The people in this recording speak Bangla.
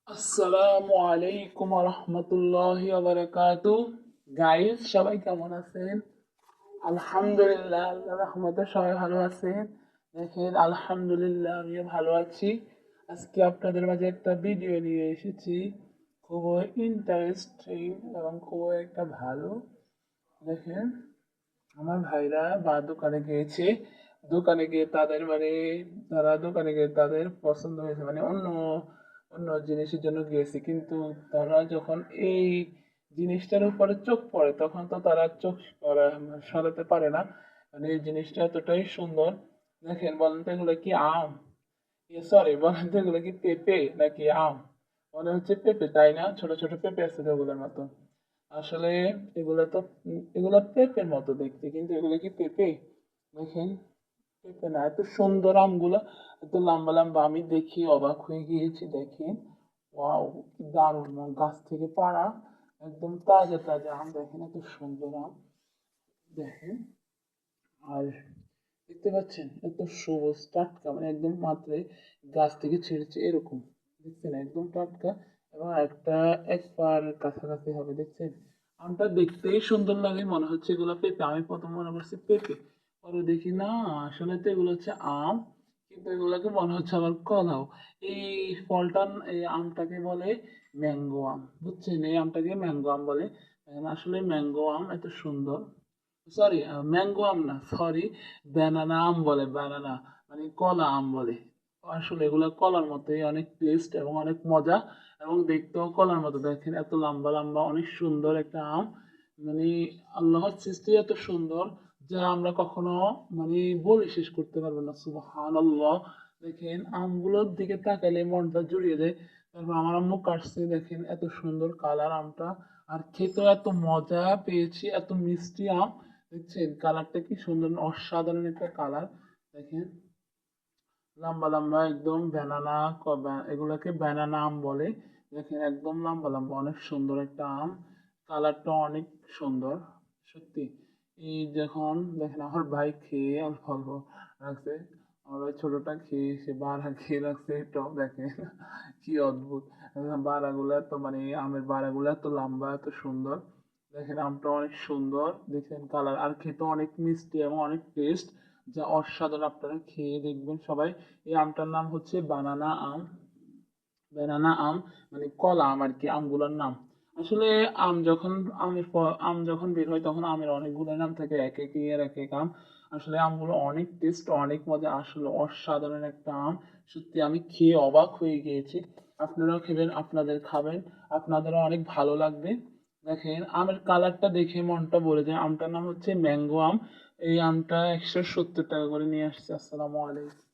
আসসালামু আলাইকুম রহমতুল্লাহি বারাকাতু। গাইস, সবাই কেমন আছেন? আলহামদুলিল্লাহ, আল্লাহ রহমতে সবাই ভালো আছেন। দেখেন, আলহামদুলিল্লাহ আমিও ভালো আছি। আজকে আপনাদের মাঝে একটা ভিডিও নিয়ে এসেছি, খুবই ইন্টারেস্টিং এবং খুবই একটা ভালো। দেখেন, আমার ভাইরা দোকানে গিয়েছে। দোকানে গিয়ে তাদের তারা দোকানে গিয়ে তাদের পছন্দ হয়েছে, অন্য অন্য জিনিসের জন্য গিয়েছে, কিন্তু তারা যখন এই জিনিসটার উপরে চোখ পড়ে তখন তো তারা চোখ সরাতে পারে না। এই জিনিসটা এতটাই সুন্দর। দেখেন, বলেন তো এগুলো কি আম? সরি, বলেন তো এগুলো কি পেঁপে নাকি আম? মনে হচ্ছে পেঁপে, তাই না? ছোট ছোট পেঁপে আছে তো ওগুলোর মতো। আসলে এগুলো তো এগুলো পেঁপের মতো দেখতে, কিন্তু এগুলো কি পেঁপে? দেখেন, পেঁপে না। এত সুন্দর আমগুলো, এত লম্বা লম্বা, আমি দেখি অবাক হয়ে গিয়েছি। দেখেন, ওয়াও, কি দারুণ! গাছ থেকে পাড়া, একদম তাজা তাজা আম। দেখেন, এত সুন্দর আম। দেখেন, আর দেখতে পাচ্ছেন এত সবুজ টাটকা, একদম মাত্র গাছ থেকে ছেড়েছে এরকম। দেখছেন, একদম টাটকা। এবং একবার কাছাকাছি হবে, দেখছেন? আমটা দেখতেই সুন্দর লাগে, মনে হচ্ছে এগুলো পেঁপে। আমি প্রথম মনে করছি পেঁপে, পরে দেখি না, আসলে তো এগুলো হচ্ছে আম। কিন্তু এগুলোকে মনে হচ্ছে আবার কলাও। এই ফলটা, এই আমটাকে বলে ম্যাঙ্গো আম, বুঝছেন? এই আমটাকে ম্যাঙ্গো আম বলে। আসলে ম্যাঙ্গো আম এত সুন্দর। সরি, ম্যাঙ্গো আম না, সরি, ব্যানানা আম বলে, ব্যানানা কলা আম বলে। আসলে এগুলো কলার মতোই, অনেক টেস্ট এবং অনেক মজা, এবং দেখতেও কলার মতো। দেখেন, এত লম্বা লম্বা, অনেক সুন্দর একটা আম। মানে আল্লাহর সৃষ্টি এত সুন্দর, যা আমরা কখনো বলে শেষ করতে পারবো না। সুবহানাল্লাহ। দেখেন, আমগুলোর দিকে তাকালে মনটা জুড়িয়ে যায়। তারপর আমার আম্মু কাটছে, দেখেন এত সুন্দর কালার আমটা। আর খেতেও এত মজা পেয়েছি, এত মিষ্টি আম। দেখছেন কালারটা কি সুন্দর, অসাধারণ একটা কালার। দেখেন, লম্বা লম্বা একদম ব্যানানা, এগুলাকে ব্যানানা আম বলে। দেখেন, একদম লম্বা লম্বা, অনেক সুন্দর একটা আম। কালারটা অনেক সুন্দর, সত্যি। এই যখন দেখেন আমার ভাই খেয়ে অল্প অল্প রাখছে, আমার ওই ছোটটা খেয়ে সে বাড়া খেয়ে রাখছে, এটাও দেখেন কি অদ্ভুত। বাড়াগুলো এত আমের বাড়াগুলো এত লম্বা, এত সুন্দর। দেখেন, আমটা অনেক সুন্দর, দেখেন কালার, আর খেতে অনেক মিষ্টি এবং অনেক টেস্ট, যা অসাধারণ। আপনারা খেয়ে দেখবেন সবাই। এই আমটার নাম হচ্ছে বানানা আম। ব্যানানা আম, কলা আম আর কি, আমগুলোর নাম। আসলে আম যখন বের হয় তখন আমের অনেকগুলো নাম থাকে, এক এক ইয়ার এক এক আম। আসলে আমগুলো অনেক টেস্ট, অনেক মজা, আসলে অসাধারণ একটা আম। সত্যি আমি খেয়ে অবাক হয়ে গিয়েছি। আপনারাও খাবেন, আপনাদের খাবেন, আপনাদেরও অনেক ভালো লাগবে। দেখেন, আমের কালারটা দেখে মনটা ভরে যায়। আমটার নাম হচ্ছে ম্যাঙ্গো আম। এই আমটা 170 টাকা করে নিয়ে আসছে। আসসালামু আলাইকুম।